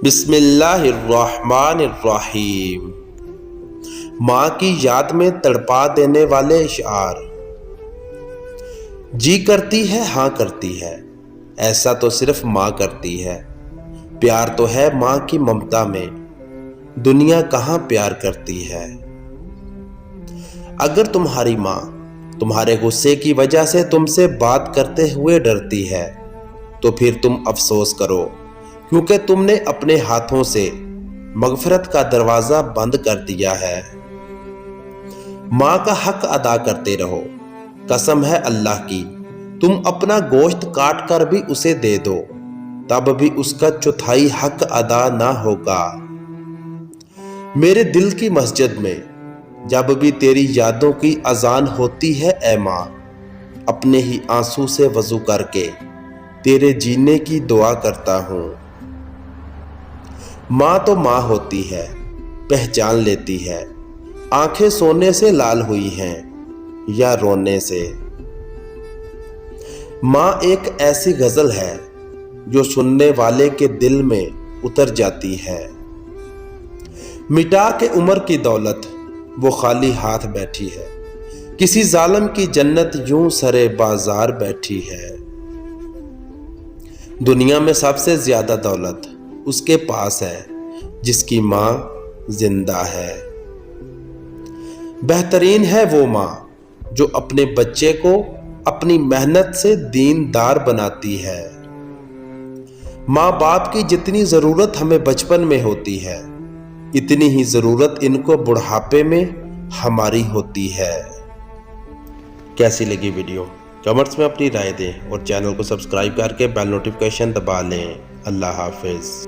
بسم اللہ الرحمن الرحیم۔ ماں کی یاد میں تڑپا دینے والے اشعار۔ جی کرتی ہے ہاں کرتی ہے، ایسا تو صرف ماں کرتی ہے۔ پیار تو ہے ماں کی ممتا میں، دنیا کہاں پیار کرتی ہے۔ اگر تمہاری ماں تمہارے غصے کی وجہ سے تم سے بات کرتے ہوئے ڈرتی ہے تو پھر تم افسوس کرو، کیونکہ تم نے اپنے ہاتھوں سے مغفرت کا دروازہ بند کر دیا ہے۔ ماں کا حق ادا کرتے رہو، قسم ہے اللہ کی، تم اپنا گوشت کاٹ کر بھی اسے دے دو، تب بھی اس کا چوتھائی حق ادا نہ ہوگا۔ میرے دل کی مسجد میں جب بھی تیری یادوں کی اذان ہوتی ہے اے ماں، اپنے ہی آنسو سے وضو کر کے تیرے جینے کی دعا کرتا ہوں۔ ماں تو ماں ہوتی ہے، پہچان لیتی ہے، آنکھیں سونے سے لال ہوئی ہیں یا رونے سے۔ ماں ایک ایسی غزل ہے جو سننے والے کے دل میں اتر جاتی ہے۔ مٹا کے عمر کی دولت وہ خالی ہاتھ بیٹھی ہے، کسی ظالم کی جنت یوں سرے بازار بیٹھی ہے۔ دنیا میں سب سے زیادہ دولت اس کے پاس ہے جس کی ماں زندہ ہے۔ بہترین ہے وہ ماں جو اپنے بچے کو اپنی محنت سے دیندار بناتی ہے۔ ماں باپ کی جتنی ضرورت ہمیں بچپن میں ہوتی ہے، اتنی ہی ضرورت ان کو بڑھاپے میں ہماری ہوتی ہے۔ کیسی لگی ویڈیو؟ کمنٹس میں اپنی رائے دیں اور چینل کو سبسکرائب کر کے بیل نوٹیفیکیشن دبا لیں۔ اللہ حافظ۔